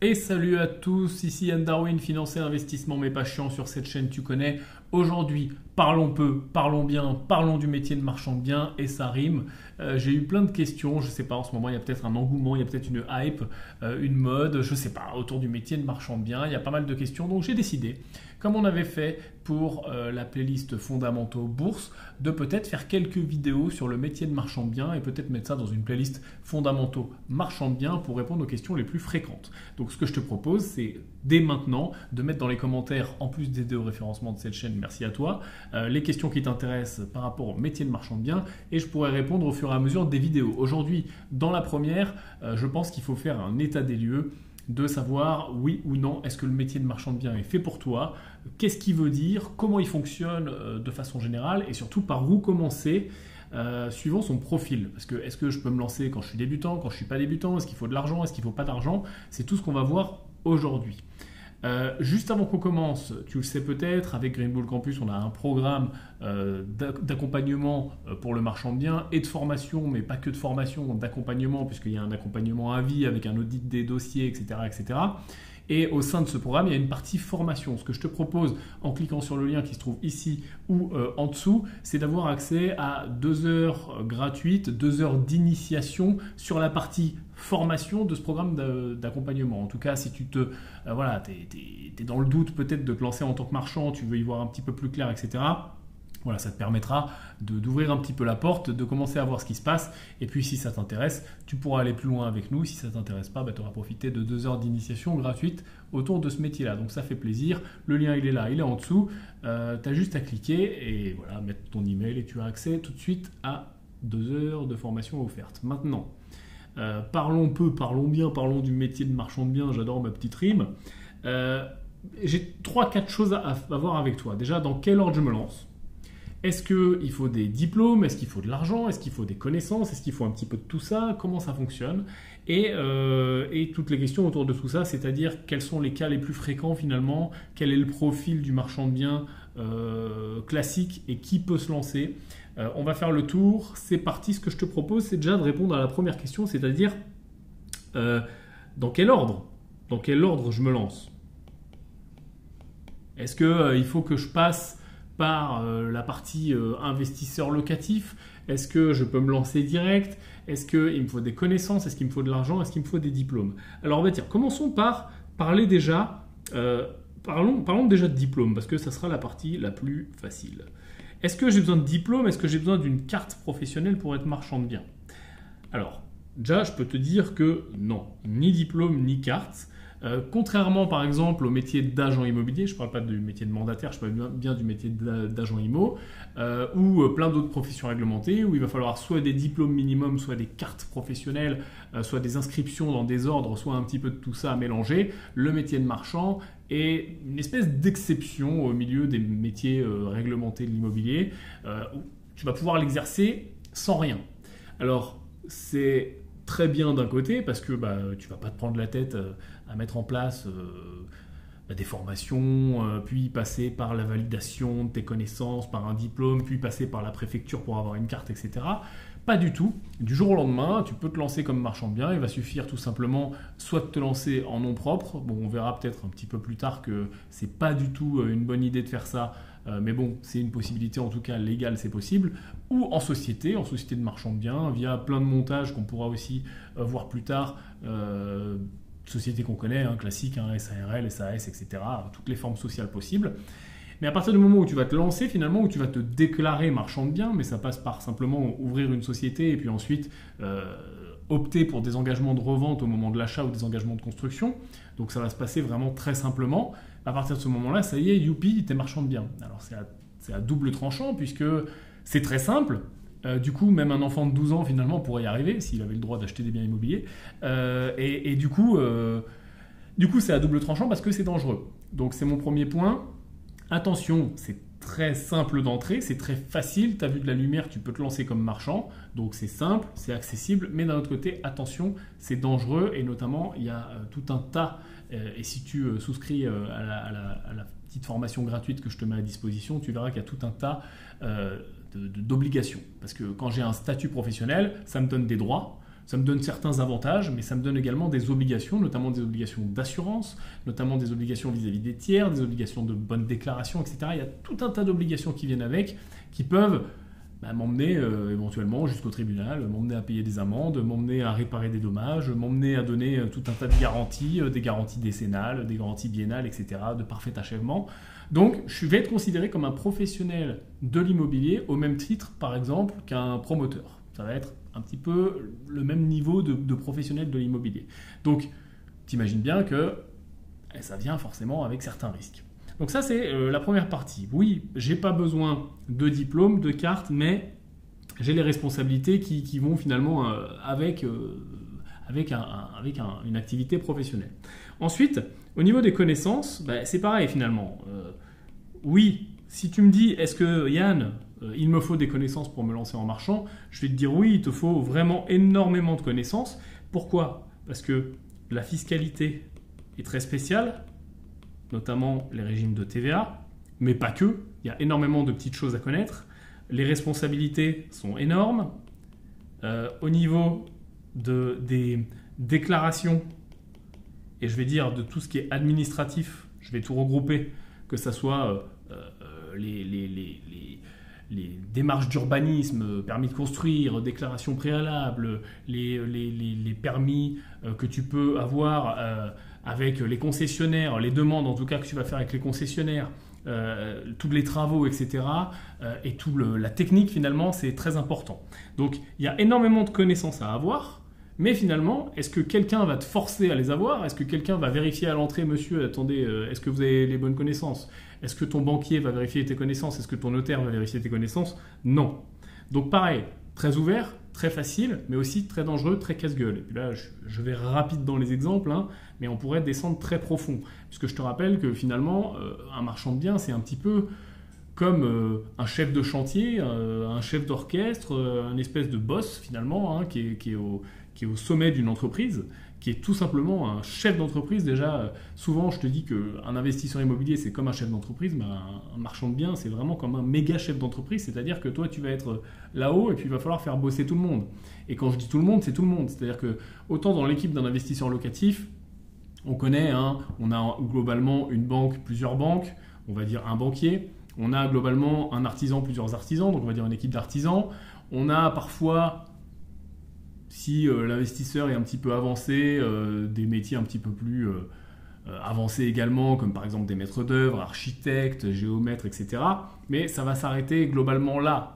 Et salut à tous, ici Yann Darwin, finance et investissement mais pas chiant sur cette chaîne tu connais. Aujourd'hui, parlons peu, parlons bien, parlons du métier de marchand de biens et ça rime. J'ai eu plein de questions, je sais pas, en ce moment il y a peut-être un engouement, il y a peut-être une hype, une mode, je sais pas, autour du métier de marchand de biens. Il y a pas mal de questions, donc j'ai décidé, comme on avait fait pour la playlist fondamentaux bourse, de peut-être faire quelques vidéos sur le métier de marchand de biens et peut-être mettre ça dans une playlist fondamentaux marchand de biens pour répondre aux questions les plus fréquentes. Donc ce que je te propose, c'est dès maintenant de mettre dans les commentaires, en plus d'aider au référencement de cette chaîne, merci à toi, les questions qui t'intéressent par rapport au métier de marchand de biens et je pourrai répondre au fur et à mesure des vidéos. Aujourd'hui, dans la première, je pense qu'il faut faire un état des lieux de savoir oui ou non est-ce que le métier de marchand de biens est fait pour toi, qu'est-ce qu'il veut dire, comment il fonctionne de façon générale et surtout par où commencer suivant son profil. Parce que est-ce que je peux me lancer quand je suis débutant, quand je ne suis pas débutant, est-ce qu'il faut de l'argent, est-ce qu'il ne faut pas d'argent, c'est tout ce qu'on va voir aujourd'hui. Juste avant qu'on commence, tu le sais peut-être, avec Green Bull Campus, on a un programme d'accompagnement pour le marchand de biens et de formation, mais pas que de formation, d'accompagnement, puisqu'il y a un accompagnement à vie avec un audit des dossiers, etc., etc. Et au sein de ce programme, il y a une partie formation. Ce que je te propose en cliquant sur le lien qui se trouve ici ou en dessous, c'est d'avoir accès à 2 heures gratuites, 2 heures d'initiation sur la partie formation de ce programme d'accompagnement. En tout cas, si tu voilà, t'es dans le doute peut-être de te lancer en tant que marchand, tu veux y voir un petit peu plus clair, etc. Voilà, ça te permettra d'ouvrir un petit peu la porte, de commencer à voir ce qui se passe. Et puis, si ça t'intéresse, tu pourras aller plus loin avec nous. Si ça ne t'intéresse pas, tu auras profité de 2 heures d'initiation gratuite autour de ce métier-là. Donc, ça fait plaisir. Le lien, il est là, il est en dessous. Tu as juste à cliquer et voilà, mettre ton email et tu as accès tout de suite à 2 heures de formation offerte. Maintenant, parlons peu, parlons bien, parlons du métier de marchand de biens. J'adore ma petite rime. J'ai 3-4 choses à voir avec toi. Déjà, dans quel ordre je me lance ? Est-ce qu'il faut des diplômes? Est-ce qu'il faut de l'argent? Est-ce qu'il faut des connaissances? Est-ce qu'il faut un petit peu de tout ça? Comment ça fonctionne? Et toutes les questions autour de tout ça, c'est-à-dire quels sont les cas les plus fréquents finalement? Quel est le profil du marchand de biens classique et qui peut se lancer? On va faire le tour. C'est parti. Ce que je te propose, c'est déjà de répondre à la première question, c'est-à-dire dans quel ordre? Dans quel ordre je me lance? Est-ce qu'il faut que je passe par la partie investisseur locatif? Est-ce que je peux me lancer direct? Est-ce qu'il me faut des connaissances? Est-ce qu'il me faut de l'argent? Est-ce qu'il me faut des diplômes? Alors, tiens, commençons par parler déjà, parlons déjà de diplôme, parce que ça sera la partie la plus facile. Est-ce que j'ai besoin de diplôme? Est-ce que j'ai besoin d'une carte professionnelle pour être marchand de biens? Alors, déjà, je peux te dire que non, ni diplôme, ni carte. Contrairement par exemple au métier d'agent immobilier, je ne parle pas du métier de mandataire, je parle bien du métier d'agent IMO, ou plein d'autres professions réglementées où il va falloir soit des diplômes minimum, soit des cartes professionnelles, soit des inscriptions dans des ordres, soit un petit peu de tout ça à mélanger. Le métier de marchand est une espèce d'exception au milieu des métiers réglementés de l'immobilier où tu vas pouvoir l'exercer sans rien. Alors c'est très bien d'un côté parce que tu ne vas pas te prendre la tête à mettre en place des formations, puis passer par la validation de tes connaissances, par un diplôme, puis passer par la préfecture pour avoir une carte, etc. Pas du tout. Du jour au lendemain, tu peux te lancer comme marchand de biens. Il va suffire tout simplement soit de te lancer en nom propre. Bon, on verra peut-être un petit peu plus tard que c'est pas du tout une bonne idée de faire ça. Mais bon, c'est une possibilité, en tout cas légale, c'est possible. Ou en société de marchand de biens, via plein de montages qu'on pourra aussi voir plus tard. Sociétés qu'on connaît, classiques, SARL, SAS, etc. Toutes les formes sociales possibles. Mais à partir du moment où tu vas te lancer, finalement, où tu vas te déclarer marchand de biens, mais ça passe par simplement ouvrir une société et puis ensuite opter pour des engagements de revente au moment de l'achat ou des engagements de construction. Donc ça va se passer vraiment très simplement. À partir de ce moment-là, ça y est, youpi, t'es marchand de biens. Alors c'est à double tranchant puisque c'est très simple. Du coup, même un enfant de 12 ans, finalement, pourrait y arriver s'il avait le droit d'acheter des biens immobiliers. Et du coup, c'est à double tranchant parce que c'est dangereux. Donc, c'est mon premier point. Attention, c'est très simple d'entrée, c'est très facile. Tu as vu de la lumière, tu peux te lancer comme marchand. Donc, c'est simple, c'est accessible. Mais d'un autre côté, attention, c'est dangereux. Et notamment, il y a tout un tas. Et si tu souscris à la petite formation gratuite que je te mets à disposition, tu verras qu'il y a tout un tas d'obligations. Parce que quand j'ai un statut professionnel, ça me donne des droits. ça me donne certains avantages, mais ça me donne également des obligations, notamment des obligations d'assurance, notamment des obligations vis-à-vis des tiers, des obligations de bonne déclaration, etc. Il y a tout un tas d'obligations qui viennent avec, qui peuvent m'emmener éventuellement jusqu'au tribunal, m'emmener à payer des amendes, m'emmener à réparer des dommages, m'emmener à donner tout un tas de garanties, des garanties décennales, des garanties biennales, etc., de parfait achèvement. Donc, je vais être considéré comme un professionnel de l'immobilier au même titre, par exemple, qu'un promoteur. Ça va être un petit peu le même niveau de professionnel de l'immobilier. Donc, t'imagines bien que ça vient forcément avec certains risques. Donc ça, c'est la première partie. Oui, j'ai pas besoin de diplôme, de carte, mais j'ai les responsabilités qui vont finalement avec une activité professionnelle. Ensuite, au niveau des connaissances, c'est pareil finalement. Oui, si tu me dis, est-ce que Yann, il me faut des connaissances pour me lancer en marchand, je vais te dire oui, il te faut vraiment énormément de connaissances. Pourquoi ? Parce que la fiscalité est très spéciale, notamment les régimes de TVA, mais pas que. Il y a énormément de petites choses à connaître. Les responsabilités sont énormes. Au niveau des déclarations, et je vais dire de tout ce qui est administratif, je vais tout regrouper, que ce soit les démarches d'urbanisme, permis de construire, déclaration préalable, les permis que tu peux avoir avec les concessionnaires, les demandes en tout cas que tu vas faire avec les concessionnaires, tous les travaux, etc. Et la technique finalement, c'est très important. Donc il y a énormément de connaissances à avoir. Mais finalement, est-ce que quelqu'un va te forcer à les avoir ? Est-ce que quelqu'un va vérifier à l'entrée, monsieur, attendez, est-ce que vous avez les bonnes connaissances ? Est-ce que ton banquier va vérifier tes connaissances ? Est-ce que ton notaire va vérifier tes connaissances ? Non. Donc pareil, très ouvert, très facile, mais aussi très dangereux, très casse-gueule. Et puis là, je vais rapide dans les exemples, mais on pourrait descendre très profond. Puisque je te rappelle que finalement, un marchand de biens, c'est un petit peu comme un chef de chantier, un chef d'orchestre, un espèce de boss finalement, qui est au sommet d'une entreprise, qui est tout simplement un chef d'entreprise. Déjà, souvent, je te dis qu'un investisseur immobilier, c'est comme un chef d'entreprise, mais un marchand de biens, c'est vraiment comme un méga chef d'entreprise, c'est-à-dire que toi, tu vas être là-haut et puis il va falloir faire bosser tout le monde. Et quand je dis tout le monde, c'est tout le monde. C'est-à-dire que autant dans l'équipe d'un investisseur locatif, on connaît, on a globalement une banque, plusieurs banques, on va dire un banquier, on a globalement un artisan, plusieurs artisans, donc on va dire une équipe d'artisans, on a parfois... Si l'investisseur est un petit peu avancé, des métiers un petit peu plus avancés également, comme par exemple des maîtres d'œuvre, architectes, géomètres, etc. Mais ça va s'arrêter globalement là.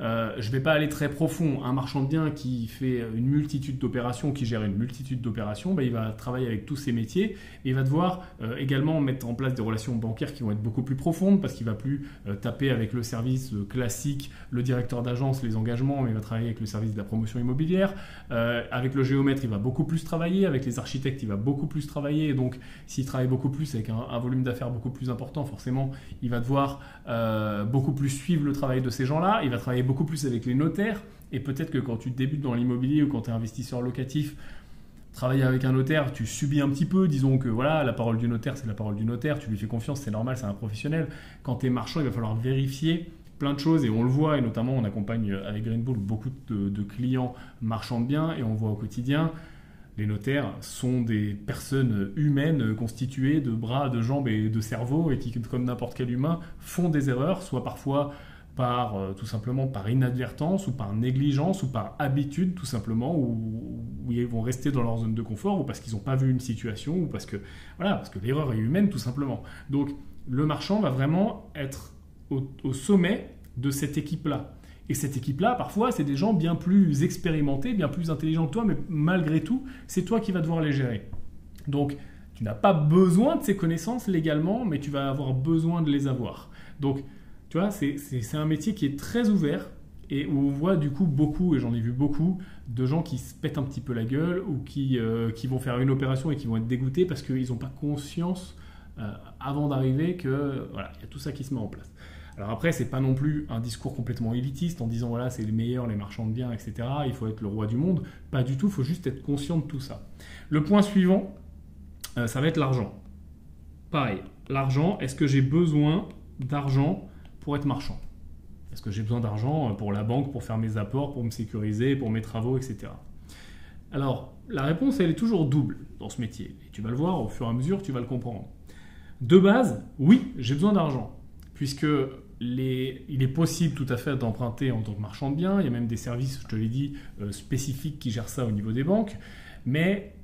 Je ne vais pas aller très profond. Un marchand de biens qui fait une multitude d'opérations, qui gère une multitude d'opérations, il va travailler avec tous ces métiers et il va devoir également mettre en place des relations bancaires qui vont être beaucoup plus profondes parce qu'il ne va plus taper avec le service classique, le directeur d'agence, les engagements, mais il va travailler avec le service de la promotion immobilière. Avec le géomètre, il va beaucoup plus travailler. Avec les architectes, il va beaucoup plus travailler. Et donc, s'il travaille beaucoup plus avec un volume d'affaires beaucoup plus important, forcément, il va devoir beaucoup plus suivre le travail de ces gens-là. Il va travailler beaucoup plus avec les notaires, et peut-être que quand tu débutes dans l'immobilier ou quand tu es investisseur locatif, travailler avec un notaire, tu subis un petit peu, disons que voilà, la parole du notaire, c'est la parole du notaire, tu lui fais confiance, c'est normal, c'est un professionnel. Quand tu es marchand, il va falloir vérifier plein de choses, et on le voit, et notamment on accompagne avec Green Bull beaucoup de clients marchands de biens, et on voit au quotidien, les notaires sont des personnes humaines constituées de bras, de jambes et de cerveau, et qui, comme n'importe quel humain, font des erreurs, soit parfois tout simplement par inadvertance ou par négligence ou par habitude tout simplement, où ils vont rester dans leur zone de confort, ou parce qu'ils n'ont pas vu une situation, ou parce que l'erreur est humaine tout simplement. Donc le marchand va vraiment être au sommet de cette équipe-là. Et cette équipe-là, parfois, c'est des gens bien plus expérimentés, bien plus intelligents que toi, mais malgré tout, c'est toi qui vas devoir les gérer. Donc tu n'as pas besoin de ces connaissances légalement, mais tu vas avoir besoin de les avoir. Donc tu vois, c'est un métier qui est très ouvert et où on voit du coup beaucoup, et j'en ai vu beaucoup, de gens qui se pètent un petit peu la gueule ou qui vont faire une opération et qui vont être dégoûtés parce qu'ils n'ont pas conscience avant d'arriver que voilà, il y a tout ça qui se met en place. Alors après, c'est pas non plus un discours complètement élitiste en disant voilà, c'est les meilleurs, les marchands de biens, etc. Il faut être le roi du monde. Pas du tout, il faut juste être conscient de tout ça. Le point suivant, ça va être l'argent. Pareil, l'argent, est-ce que j'ai besoin d'argent pour être marchand? Est-ce que j'ai besoin d'argent pour la banque, pour faire mes apports, pour me sécuriser, pour mes travaux, etc. Alors, la réponse, elle est toujours double dans ce métier. Et tu vas le voir, au fur et à mesure, tu vas le comprendre. De base, oui, j'ai besoin d'argent, puisque il est possible tout à fait d'emprunter en tant que marchand de biens. Il y a même des services, je te l'ai dit, spécifiques qui gèrent ça au niveau des banques. Mais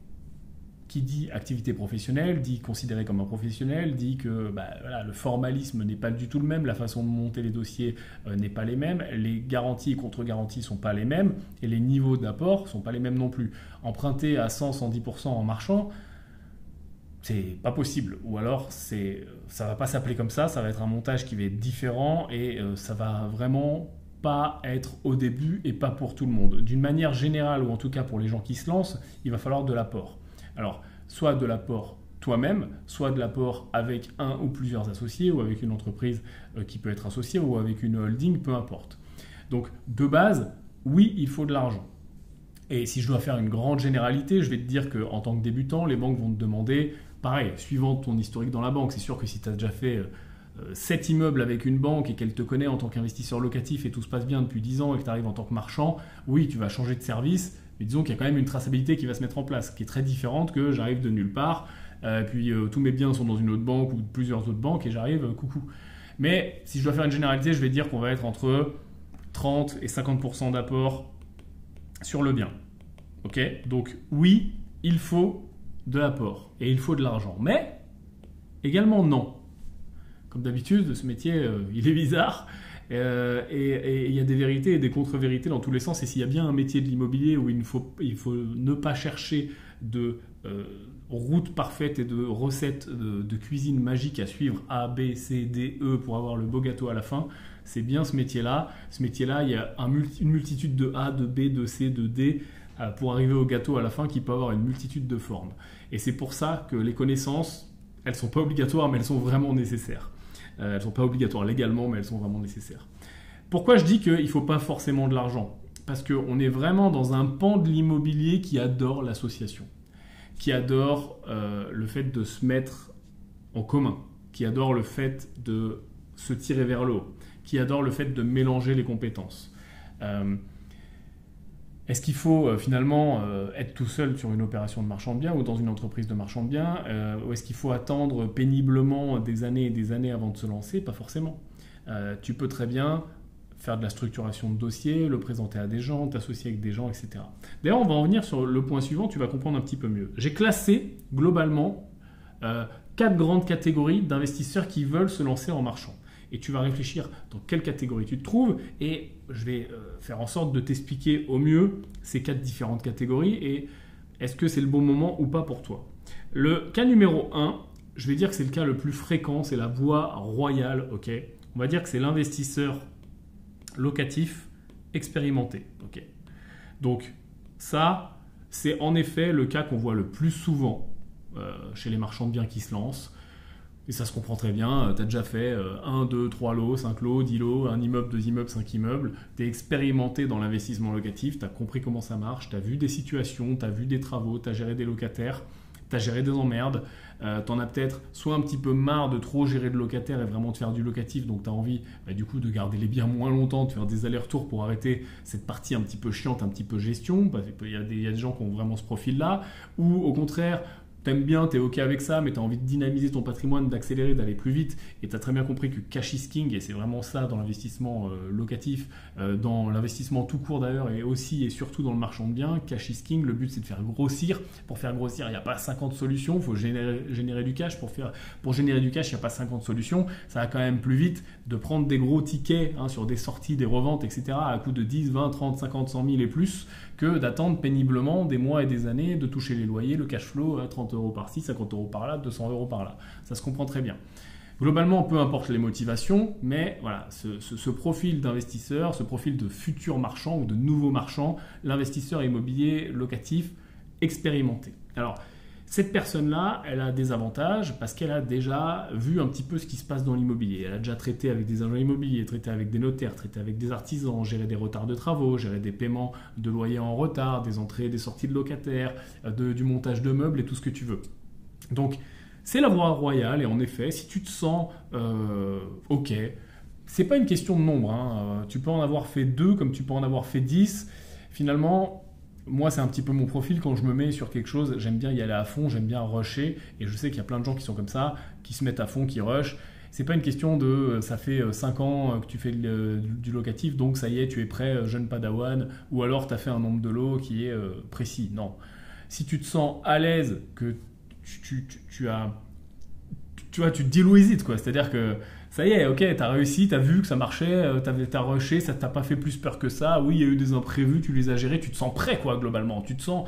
qui dit activité professionnelle, dit considéré comme un professionnel, dit que voilà, le formalisme n'est pas du tout le même, la façon de monter les dossiers n'est pas les mêmes, les garanties et contre-garanties ne sont pas les mêmes, et les niveaux d'apport ne sont pas les mêmes non plus. Emprunter à 100-110% en marchand, c'est pas possible, ou alors ça va pas s'appeler comme ça va être un montage qui va être différent, et ça va vraiment pas être au début et pas pour tout le monde. D'une manière générale, ou en tout cas pour les gens qui se lancent, il va falloir de l'apport. Alors, soit de l'apport toi-même, soit de l'apport avec un ou plusieurs associés, ou avec une entreprise qui peut être associée, ou avec une holding, peu importe. Donc, de base, oui, il faut de l'argent. Et si je dois faire une grande généralité, je vais te dire qu'en tant que débutant, les banques vont te demander, pareil, suivant ton historique dans la banque, c'est sûr que si tu as déjà fait 7 immeubles avec une banque et qu'elle te connaît en tant qu'investisseur locatif et tout se passe bien depuis 10 ans et que tu arrives en tant que marchand, oui, tu vas changer de service, mais disons qu'il y a quand même une traçabilité qui va se mettre en place, qui est très différente que j'arrive de nulle part, puis tous mes biens sont dans une autre banque ou plusieurs autres banques et j'arrive, coucou. Mais si je dois faire une généralité, je vais dire qu'on va être entre 30 et 50% d'apport sur le bien. Ok ? Donc oui, il faut de l'apport et il faut de l'argent. Mais également non. Comme d'habitude, ce métier, il est bizarre. Et il y a des vérités et des contre-vérités dans tous les sens. Et s'il y a bien un métier de l'immobilier où il faut ne pas chercher de route parfaite et de recettes de cuisine magique à suivre A, B, C, D, E pour avoir le beau gâteau à la fin, c'est bien ce métier-là. Ce métier-là, il y a une multitude de A, de B, de C, de D pour arriver au gâteau à la fin qui peut avoir une multitude de formes. Et c'est pour ça que les connaissances, elles ne sont pas obligatoires, mais elles sont vraiment nécessaires. Elles ne sont pas obligatoires légalement, mais elles sont vraiment nécessaires. Pourquoi je dis qu'il ne faut pas forcément de l'argent ? Parce qu'on est vraiment dans un pan de l'immobilier qui adore l'association, qui adore le fait de se mettre en commun, qui adore le fait de se tirer vers le haut, qui adore le fait de mélanger les compétences. Est-ce qu'il faut finalement être tout seul sur une opération de marchand de biens ou dans une entreprise de marchand de biens ou est-ce qu'il faut attendre péniblement des années et des années avant de se lancer ? Pas forcément. Tu peux très bien faire de la structuration de dossier, le présenter à des gens, t'associer avec des gens, etc. D'ailleurs, on va en venir sur le point suivant, tu vas comprendre un petit peu mieux. J'ai classé globalement 4 grandes catégories d'investisseurs qui veulent se lancer en marchand. Et tu vas réfléchir dans quelle catégorie tu te trouves et je vais faire en sorte de t'expliquer au mieux ces 4 différentes catégories et est-ce que c'est le bon moment ou pas pour toi. Le cas numéro 1, je vais dire que c'est le cas le plus fréquent, c'est la voie royale, ok ? On va dire que c'est l'investisseur locatif expérimenté, ok ? Donc ça, c'est en effet le cas qu'on voit le plus souvent chez les marchands de biens qui se lancent. Et ça se comprend très bien, tu as déjà fait 1, 2, 3 lots, 5 lots, 10 lots, 1 immeuble, 2 immeubles, 5 immeubles. Tu es expérimenté dans l'investissement locatif, tu as compris comment ça marche, tu as vu des situations, tu as vu des travaux, tu as géré des locataires, tu as géré des emmerdes. Tu en as peut-être soit un petit peu marre de trop gérer de locataires et vraiment de faire du locatif, donc tu as envie du coup de garder les biens moins longtemps, de faire des allers-retours pour arrêter cette partie un petit peu chiante, un petit peu gestion, parce qu'il y a des gens qui ont vraiment ce profil-là, ou au contraire, t'aimes bien, t'es ok avec ça, mais t'as envie de dynamiser ton patrimoine, d'accélérer, d'aller plus vite, et t'as très bien compris que cash is king, et c'est vraiment ça dans l'investissement locatif, dans l'investissement tout court d'ailleurs, et aussi et surtout dans le marchand de biens, cash is king, le but c'est de faire grossir. Pour faire grossir, il n'y a pas 50 solutions, il faut générer du cash. Pour générer du cash, il n'y a pas 50 solutions, ça va quand même plus vite de prendre des gros tickets sur des sorties, des reventes, etc. à coût de 10, 20, 30, 50, 100 000 et plus, que d'attendre péniblement des mois et des années, de toucher les loyers, le cash flow, 30 euros par-ci, 50 euros par-là, 200 euros par-là. Ça se comprend très bien. Globalement, peu importe les motivations, mais voilà, ce profil d'investisseur, ce profil de futur marchand ou de nouveau marchand, l'investisseur immobilier locatif expérimenté. Alors, cette personne-là, elle a des avantages parce qu'elle a déjà vu un petit peu ce qui se passe dans l'immobilier. Elle a déjà traité avec des agents immobiliers, traité avec des notaires, traité avec des artisans, géré des retards de travaux, géré des paiements de loyers en retard, des entrées et des sorties de locataires, du montage de meubles et tout ce que tu veux. Donc, c'est la voie royale et en effet, si tu te sens OK, c'est pas une question de nombre. Tu peux en avoir fait 2 comme tu peux en avoir fait 10. Finalement, moi, c'est un petit peu mon profil. Quand je me mets sur quelque chose, j'aime bien y aller à fond, j'aime bien rusher. Et je sais qu'il y a plein de gens qui sont comme ça, qui se mettent à fond, qui rushent. C'est pas une question de ça fait 5 ans que tu fais du locatif, donc ça y est, tu es prêt, jeune padawan, ou alors tu as fait un nombre de lots qui est précis. Non. Si tu te sens à l'aise, que tu as. Tu vois, tu te deal with it, quoi. C'est-à-dire que ça y est, ok, t'as réussi, t'as vu que ça marchait, t'as rushé, ça t'a pas fait plus peur que ça. Oui, il y a eu des imprévus, tu les as gérés, tu te sens prêt, quoi, globalement. Tu sens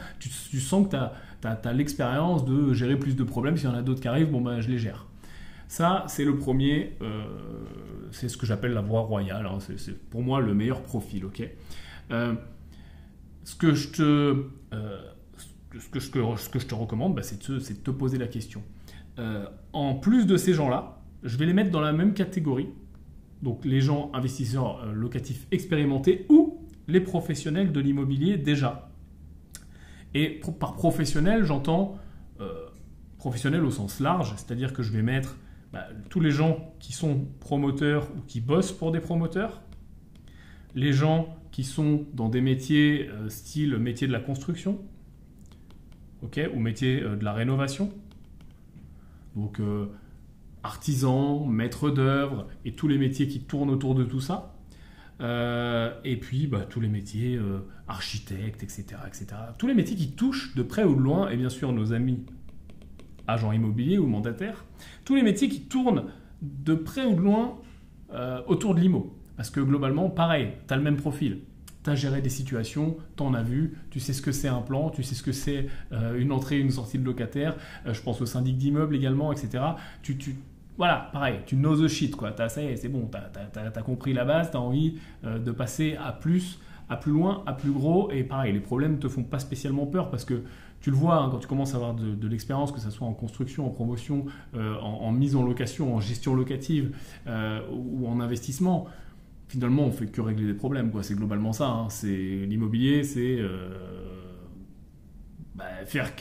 que t'as l'expérience de gérer plus de problèmes. S'il y en a d'autres qui arrivent, bon, ben, je les gère. Ça, c'est le premier, c'est ce que j'appelle la voie royale. Hein. C'est pour moi le meilleur profil, ok. Ce que je te recommande, bah, c'est de te poser la question. En plus de ces gens-là, je vais les mettre dans la même catégorie. Donc les gens investisseurs locatifs expérimentés ou les professionnels de l'immobilier déjà. Et par professionnel, j'entends professionnel au sens large, c'est-à-dire que je vais mettre tous les gens qui sont promoteurs ou qui bossent pour des promoteurs, les gens qui sont dans des métiers style métier de la construction, ou métier de la rénovation. Donc artisans, maîtres d'œuvre et tous les métiers qui tournent autour de tout ça. Et puis tous les métiers architectes, etc., etc. Tous les métiers qui touchent de près ou de loin, et bien sûr nos amis agents immobiliers ou mandataires, tous les métiers qui tournent de près ou de loin autour de l'IMO. Parce que globalement, pareil, tu as le même profil. Tu as géré des situations, tu en as vu, tu sais ce que c'est un plan, tu sais ce que c'est une entrée et une sortie de locataire, je pense au syndic d'immeuble également, etc. Voilà, pareil, tu know the shit, quoi. Ça y est, c'est bon, tu as compris la base, tu as envie de passer à plus loin, à plus gros, et pareil, les problèmes ne te font pas spécialement peur parce que tu le vois hein, quand tu commences à avoir de l'expérience, que ce soit en construction, en promotion, en mise en location, en gestion locative ou en investissement. Finalement, on ne fait que régler des problèmes, quoi. C'est globalement ça. Hein. L'immobilier, c'est faire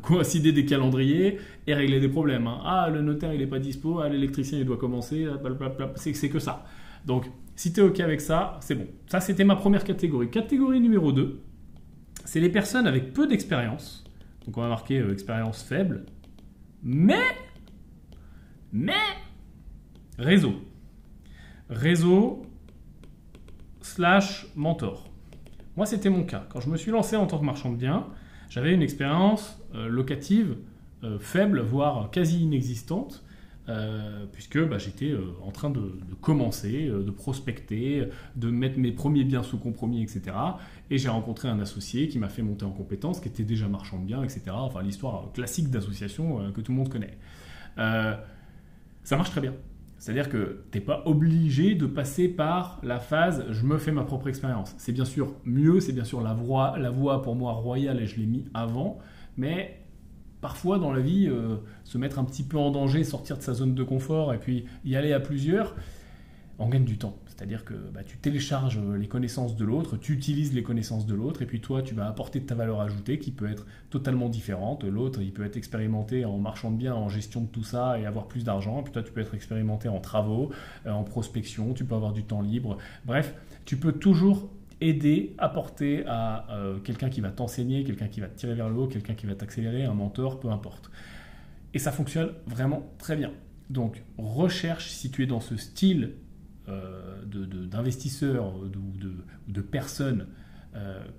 coïncider des calendriers et régler des problèmes. Hein. Ah, le notaire, il n'est pas dispo. Ah, l'électricien, il doit commencer. C'est que ça. Donc, si tu es OK avec ça, c'est bon. Ça, c'était ma première catégorie. Catégorie numéro 2, c'est les personnes avec peu d'expérience. Donc, on va marquer expérience faible. Mais, réseau. Réseau / mentor. Moi, c'était mon cas. Quand je me suis lancé en tant que marchand de biens, j'avais une expérience locative faible, voire quasi inexistante, puisque j'étais en train de commencer, de prospecter, de mettre mes premiers biens sous compromis, etc. Et j'ai rencontré un associé qui m'a fait monter en compétences, qui était déjà marchand de biens, etc. Enfin, l'histoire classique d'association que tout le monde connaît. Ça marche très bien. C'est-à-dire que tu n'es pas obligé de passer par la phase « je me fais ma propre expérience ». C'est bien sûr mieux, c'est bien sûr la voie pour moi royale et je l'ai mis avant, mais parfois dans la vie, se mettre un petit peu en danger, sortir de sa zone de confort et puis y aller à plusieurs, on gagne du temps. C'est-à-dire que tu télécharges les connaissances de l'autre, tu utilises les connaissances de l'autre et puis toi, tu vas apporter ta valeur ajoutée qui peut être totalement différente. L'autre, il peut être expérimenté en marchand de biens, en gestion de tout ça et avoir plus d'argent. Et puis toi, tu peux être expérimenté en travaux, en prospection, tu peux avoir du temps libre. Bref, tu peux toujours aider, apporter à quelqu'un qui va t'enseigner, quelqu'un qui va te tirer vers le haut, quelqu'un qui va t'accélérer, un mentor, peu importe. Et ça fonctionne vraiment très bien. Donc, recherche si tu es dans ce style d'investisseurs ou de personnes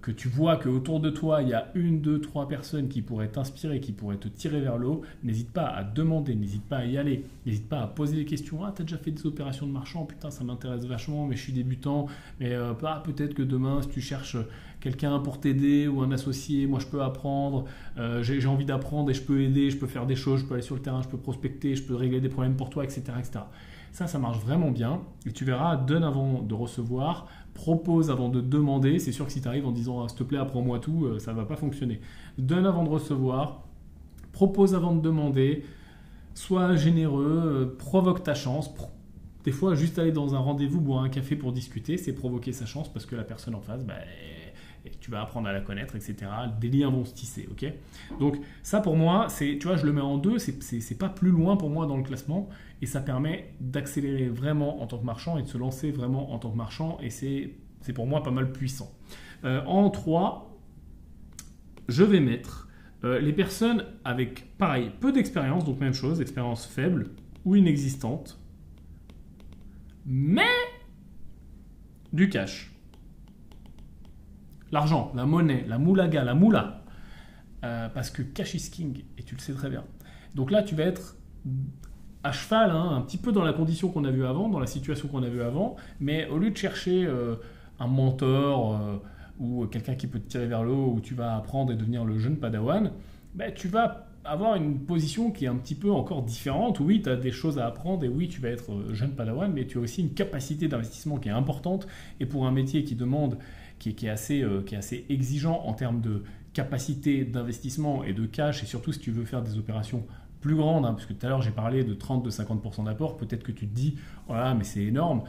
que tu vois qu'autour de toi il y a 1, 2, 3 personnes qui pourraient t'inspirer, qui pourraient te tirer vers le haut, n'hésite pas à demander, n'hésite pas à y aller, n'hésite pas à poser des questions. Ah, t'as déjà fait des opérations de marchand, putain ça m'intéresse vachement, mais je suis débutant, mais peut-être que demain si tu cherches quelqu'un pour t'aider ou un associé, moi je peux apprendre, j'ai envie d'apprendre et je peux aider, je peux faire des choses, je peux aller sur le terrain, je peux prospecter, je peux régler des problèmes pour toi, etc. etc. Ça marche vraiment bien et tu verras, donne avant de recevoir, propose avant de demander. C'est sûr que si tu arrives en disant s'il te plaît apprends-moi tout, ça ne va pas fonctionner. Donne avant de recevoir, propose avant de demander, sois généreux, provoque ta chance. Des fois, juste aller dans un rendez-vous, boire un café pour discuter, c'est provoquer sa chance parce que la personne en face, tu vas apprendre à la connaître, etc. Des liens vont se tisser, ok ? Donc ça pour moi, tu vois, je le mets en 2, c'est pas plus loin pour moi dans le classement et ça permet d'accélérer vraiment en tant que marchand et de se lancer vraiment en tant que marchand et c'est pour moi pas mal puissant. En 3, je vais mettre les personnes avec, pareil, peu d'expérience, donc même chose, expérience faible ou inexistante, mais du cash. L'argent, la monnaie, la moulaga, la moula. Parce que cash is king, et tu le sais très bien. Donc là, tu vas être à cheval, un petit peu dans la condition qu'on a vue avant, dans la situation qu'on a vue avant, mais au lieu de chercher un mentor ou quelqu'un qui peut te tirer vers le haut, où tu vas apprendre et devenir le jeune padawan, tu vas avoir une position qui est un petit peu encore différente. Oui, tu as des choses à apprendre et oui, tu vas être jeune padawan, mais tu as aussi une capacité d'investissement qui est importante. Et pour un métier qui demande, qui est assez exigeant en termes de capacité d'investissement et de cash, et surtout si tu veux faire des opérations plus grande, parce que tout à l'heure j'ai parlé de 30-50% d'apport, peut-être que tu te dis, voilà, mais c'est énorme,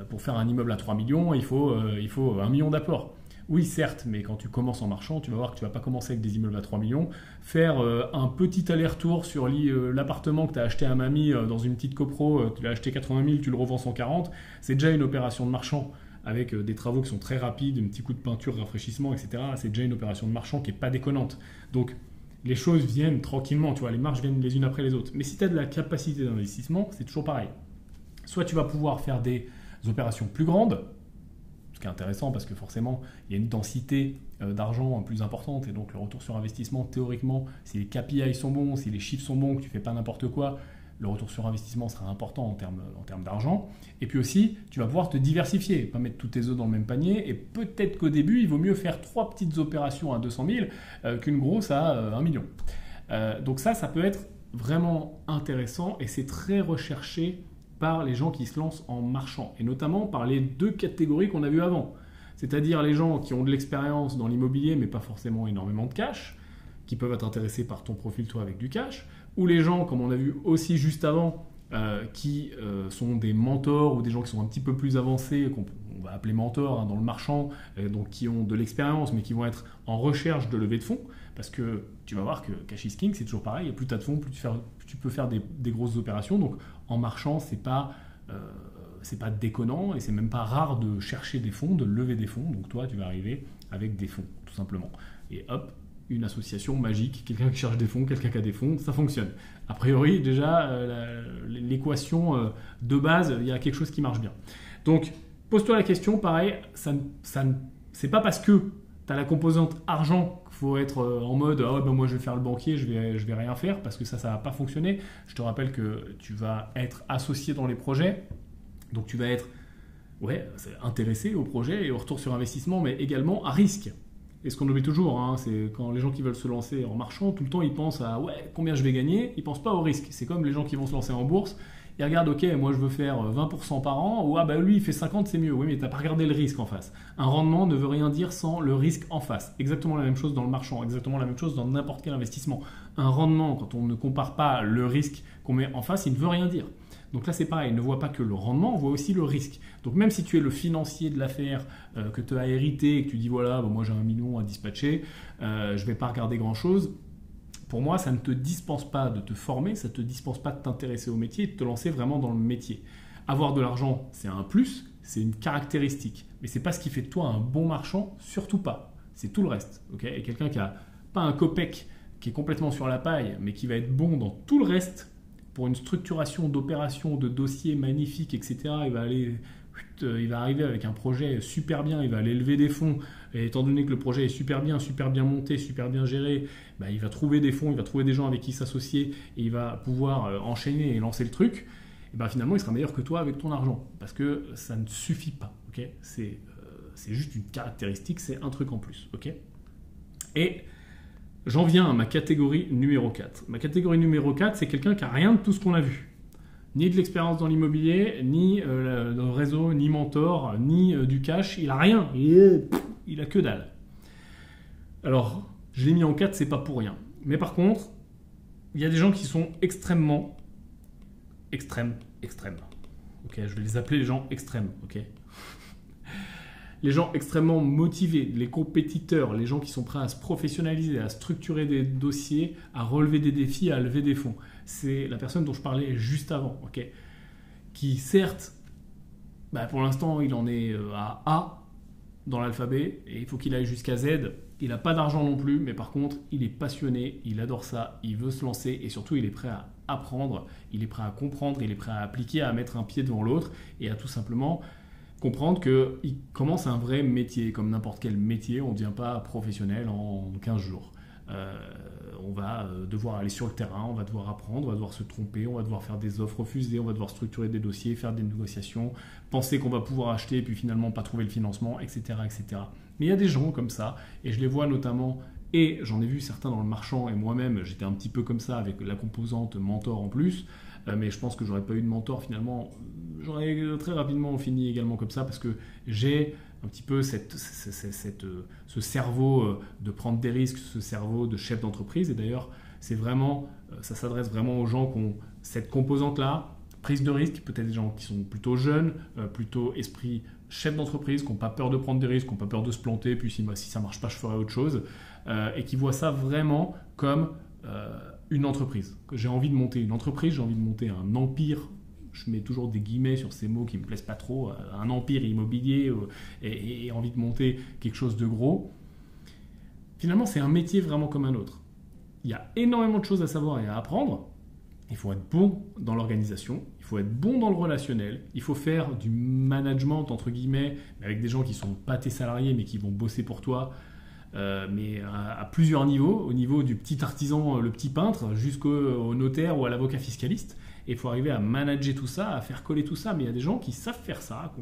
pour faire un immeuble à 3 millions, il faut 1 million d'apport. Oui, certes, mais quand tu commences en marchand, tu vas voir que tu ne vas pas commencer avec des immeubles à 3 millions. Faire un petit aller-retour sur l'appartement que tu as acheté à mamie dans une petite copro, tu l'as acheté 80 000, tu le revends 140, c'est déjà une opération de marchand avec des travaux qui sont très rapides, un petit coup de peinture, rafraîchissement, etc. C'est déjà une opération de marchand qui n'est pas déconnante. Donc, les choses viennent tranquillement, tu vois, les marches viennent les unes après les autres. Mais si tu as de la capacité d'investissement, c'est toujours pareil. Soit tu vas pouvoir faire des opérations plus grandes, ce qui est intéressant parce que forcément, il y a une densité d'argent plus importante et donc le retour sur investissement, théoriquement, si les KPI sont bons, si les chiffres sont bons, que tu ne fais pas n'importe quoi, le retour sur investissement sera important en termes d'argent. Et puis aussi, tu vas pouvoir te diversifier, pas mettre tous tes œufs dans le même panier. Et peut-être qu'au début, il vaut mieux faire 3 petites opérations à 200 000 qu'une grosse à 1 million. Donc ça peut être vraiment intéressant et c'est très recherché par les gens qui se lancent en marchand. Et notamment par les 2 catégories qu'on a vues avant. C'est-à-dire les gens qui ont de l'expérience dans l'immobilier mais pas forcément énormément de cash, qui peuvent être intéressés par ton profil toi avec du cash, ou les gens, comme on a vu aussi juste avant, qui sont des mentors ou des gens qui sont un petit peu plus avancés, qu'on va appeler mentors dans le marchand, donc qui ont de l'expérience mais qui vont être en recherche de levée de fonds, parce que tu vas voir que cash is king, c'est toujours pareil, et plus tu as de fonds, plus tu peux faire des grosses opérations. Donc en marchand, c'est pas déconnant et c'est même pas rare de chercher des fonds, de lever des fonds. Donc toi, tu vas arriver avec des fonds, tout simplement. Et hop, une association magique, quelqu'un qui cherche des fonds, quelqu'un qui a des fonds, ça fonctionne. A priori, déjà, l'équation de base, il y a quelque chose qui marche bien. Donc, pose-toi la question, pareil, c'est pas parce que tu as la composante argent qu'il faut être en mode « Ah ouais, ben moi je vais faire le banquier, je vais rien faire » parce que ça va pas fonctionner. Je te rappelle que tu vas être associé dans les projets, donc tu vas être intéressé au projet et au retour sur investissement, mais également à risque. Et ce qu'on oublie toujours, c'est quand les gens qui veulent se lancer en marchand, tout le temps ils pensent à combien je vais gagner, ils ne pensent pas au risque. C'est comme les gens qui vont se lancer en bourse, ils regardent ok, moi je veux faire 20% par an, ou lui il fait 50, c'est mieux. Oui, mais tu n'as pas regardé le risque en face. Un rendement ne veut rien dire sans le risque en face. Exactement la même chose dans le marchand, exactement la même chose dans n'importe quel investissement. Un rendement, quand on ne compare pas le risque qu'on met en face, il ne veut rien dire. Donc là, c'est pareil, ne voit pas que le rendement, on voit aussi le risque. Donc même si tu es le financier de l'affaire, que tu as hérité et que tu dis voilà, moi j'ai 1 million à dispatcher, je ne vais pas regarder grand-chose, pour moi, ça ne te dispense pas de te former, ça ne te dispense pas de t'intéresser au métier et de te lancer vraiment dans le métier. Avoir de l'argent, c'est un plus, c'est une caractéristique. Mais ce n'est pas ce qui fait de toi un bon marchand, surtout pas. C'est tout le reste. Okay, et quelqu'un qui n'a pas un copec, qui est complètement sur la paille, mais qui va être bon dans tout le reste, pour une structuration d'opérations, de dossiers magnifiques, etc., il va arriver avec un projet super bien, il va aller lever des fonds, et étant donné que le projet est super bien monté, super bien géré, il va trouver des fonds, il va trouver des gens avec qui s'associer, et il va pouvoir enchaîner et lancer le truc, et finalement il sera meilleur que toi avec ton argent, parce que ça ne suffit pas, okay, c'est juste une caractéristique, c'est un truc en plus. Okay, et j'en viens à ma catégorie numéro 4. Ma catégorie numéro 4, c'est quelqu'un qui n'a rien de tout ce qu'on a vu. Ni de l'expérience dans l'immobilier, ni de réseau, ni mentor, ni du cash. Il n'a rien. Il a que dalle. Alors, je l'ai mis en 4, c'est pas pour rien. Mais par contre, il y a des gens qui sont extrêmes. Ok, je vais les appeler les gens extrêmes. Ok. Les gens extrêmement motivés, les compétiteurs, les gens qui sont prêts à se professionnaliser, à structurer des dossiers, à relever des défis, à lever des fonds. C'est la personne dont je parlais juste avant, okay, qui certes, pour l'instant, il en est à A dans l'alphabet et il faut qu'il aille jusqu'à Z Il n'a pas d'argent non plus, mais par contre, il est passionné, il adore ça, il veut se lancer et surtout, il est prêt à apprendre, il est prêt à comprendre, il est prêt à appliquer, à mettre un pied devant l'autre et à tout simplement comprendre qu'il commence un vrai métier. Comme n'importe quel métier, on ne devient pas professionnel en 15 jours. On va devoir aller sur le terrain, on va devoir apprendre, on va devoir se tromper, on va devoir faire des offres refusées, on va devoir structurer des dossiers, faire des négociations, penser qu'on va pouvoir acheter et puis finalement pas trouver le financement, etc., etc. Mais il y a des gens comme ça, et je les vois notamment, et j'en ai vu certains dans le marchand, et moi-même j'étais un petit peu comme ça avec la composante mentor en plus, mais je pense que j'aurais pas eu de mentor finalement, j'aurais très rapidement fini également comme ça parce que j'ai un petit peu ce cerveau de prendre des risques, ce cerveau de chef d'entreprise. Et d'ailleurs, ça s'adresse vraiment aux gens qui ont cette composante-là, prise de risque, peut-être des gens qui sont plutôt jeunes, plutôt esprit chef d'entreprise, qui n'ont pas peur de prendre des risques, qui n'ont pas peur de se planter, puis si ça ne marche pas, je ferai autre chose, et qui voient ça vraiment comme une entreprise. J'ai envie de monter une entreprise, j'ai envie de monter un empire. Je mets toujours des guillemets sur ces mots qui ne me plaisent pas trop, un empire immobilier et envie de monter quelque chose de gros. Finalement, c'est un métier vraiment comme un autre. Il y a énormément de choses à savoir et à apprendre. Il faut être bon dans l'organisation, il faut être bon dans le relationnel, il faut faire du management, entre guillemets, avec des gens qui ne sont pas tes salariés, mais qui vont bosser pour toi, mais à plusieurs niveaux, au niveau du petit artisan, le petit peintre, jusqu'au notaire ou à l'avocat fiscaliste. Et il faut arriver à manager tout ça, à faire coller tout ça. Mais il y a des gens qui savent faire ça,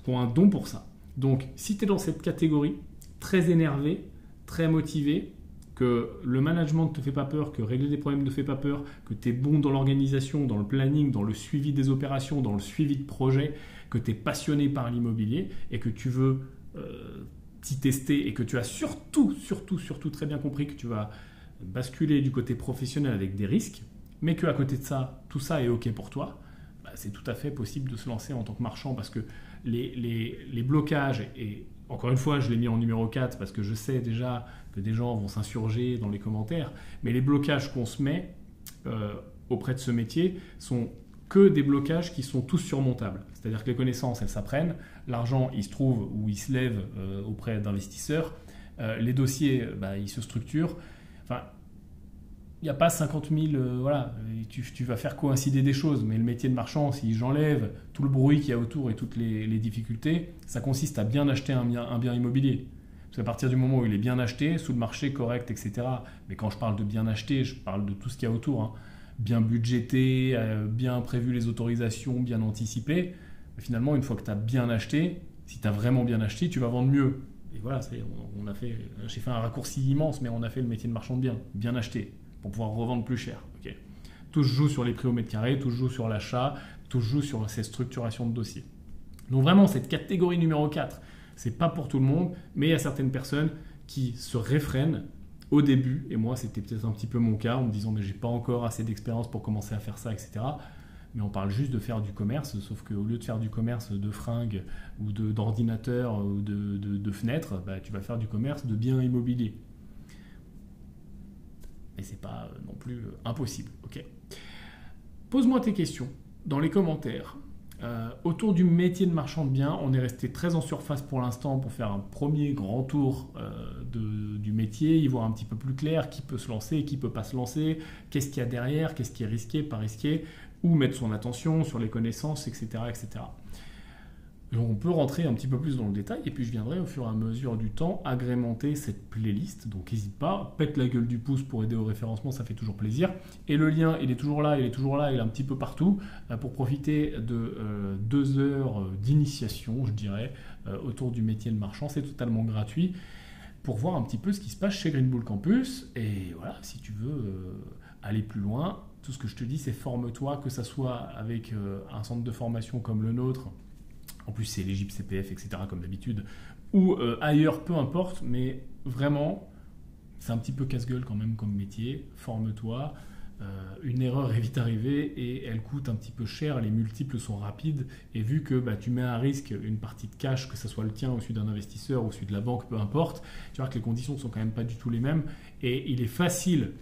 qui ont un don pour ça. Donc, si tu es dans cette catégorie, très énervé, très motivé, que le management ne te fait pas peur, que régler des problèmes ne te fait pas peur, que tu es bon dans l'organisation, dans le planning, dans le suivi des opérations, dans le suivi de projet, que tu es passionné par l'immobilier et que tu veux t'y tester et que tu as surtout très bien compris que tu vas basculer du côté professionnel avec des risques, mais qu'à côté de ça, tout ça est OK pour toi, c'est tout à fait possible de se lancer en tant que marchand parce que les blocages, et encore une fois, je l'ai mis en numéro 4 parce que je sais déjà que des gens vont s'insurger dans les commentaires, mais les blocages qu'on se met auprès de ce métier sont que des blocages qui sont tous surmontables. C'est-à-dire que les connaissances, elles s'apprennent, l'argent, il se trouve ou il se lève auprès d'investisseurs, les dossiers, ils se structurent. Enfin, il n'y a pas 50 000, voilà, tu vas faire coïncider des choses, mais le métier de marchand, si j'enlève tout le bruit qu'il y a autour et toutes les difficultés, ça consiste à bien acheter un bien immobilier. Parce qu'à partir du moment où il est bien acheté, sous le marché correct, etc. Mais quand je parle de bien acheté, je parle de tout ce qu'il y a autour, hein. Bien budgété, bien prévu les autorisations, bien anticipé. Mais finalement, une fois que tu as bien acheté, si tu as vraiment bien acheté, tu vas vendre mieux. Et voilà, j'ai fait un raccourci immense, mais on a fait le métier de marchand de biens, bien acheté, pour pouvoir revendre plus cher. Okay. Tout se joue sur les prix au mètre carré, tout se joue sur l'achat, tout se joue sur ces structurations de dossiers. Donc vraiment, cette catégorie numéro 4, c'est pas pour tout le monde, mais il y a certaines personnes qui se réfrènent au début, et moi c'était peut-être un petit peu mon cas, en me disant mais j'ai pas encore assez d'expérience pour commencer à faire ça, etc. Mais on parle juste de faire du commerce, sauf qu'au lieu de faire du commerce de fringues ou d'ordinateurs ou de fenêtres, tu vas faire du commerce de biens immobiliers. Et c'est pas non plus impossible. Okay. Pose-moi tes questions dans les commentaires. Autour du métier de marchand de biens, on est resté très en surface pour l'instant pour faire un premier grand tour du métier, y voir un petit peu plus clair qui peut se lancer, qui ne peut pas se lancer, qu'est-ce qu'il y a derrière, qu'est-ce qui est risqué, pas risqué, où mettre son attention sur les connaissances, etc. etc. Donc on peut rentrer un petit peu plus dans le détail et puis je viendrai au fur et à mesure du temps agrémenter cette playlist. Donc n'hésite pas, pète la gueule du pouce pour aider au référencement, ça fait toujours plaisir. Et le lien, il est toujours là, il est un petit peu partout pour profiter de 2 heures d'initiation, je dirais, autour du métier de marchand. C'est totalement gratuit pour voir un petit peu ce qui se passe chez Green Bull Campus. Et voilà, si tu veux aller plus loin, tout ce que je te dis, c'est forme-toi, que ça soit avec un centre de formation comme le nôtre. En plus, c'est l'éligible CPF, etc., comme d'habitude, ou ailleurs, peu importe, mais vraiment, c'est un petit peu casse-gueule quand même comme métier. Forme-toi, une erreur est vite arrivée et elle coûte un petit peu cher, les multiples sont rapides, et vu que tu mets à risque une partie de cash, que ce soit le tien ou celui d'un investisseur ou celui de la banque, peu importe, tu vois que les conditions ne sont quand même pas du tout les mêmes, et il est facile,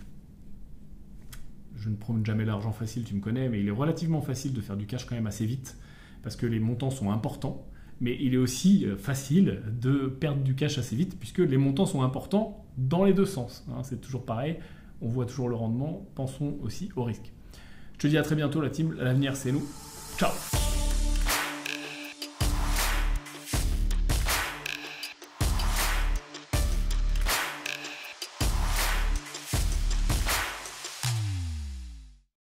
je ne prône jamais l'argent facile, tu me connais, mais il est relativement facile de faire du cash quand même assez vite, parce que les montants sont importants, mais il est aussi facile de perdre du cash assez vite puisque les montants sont importants dans les deux sens. Hein, c'est toujours pareil, on voit toujours le rendement, pensons aussi au risque. Je te dis à très bientôt la team, l'avenir c'est nous. Ciao.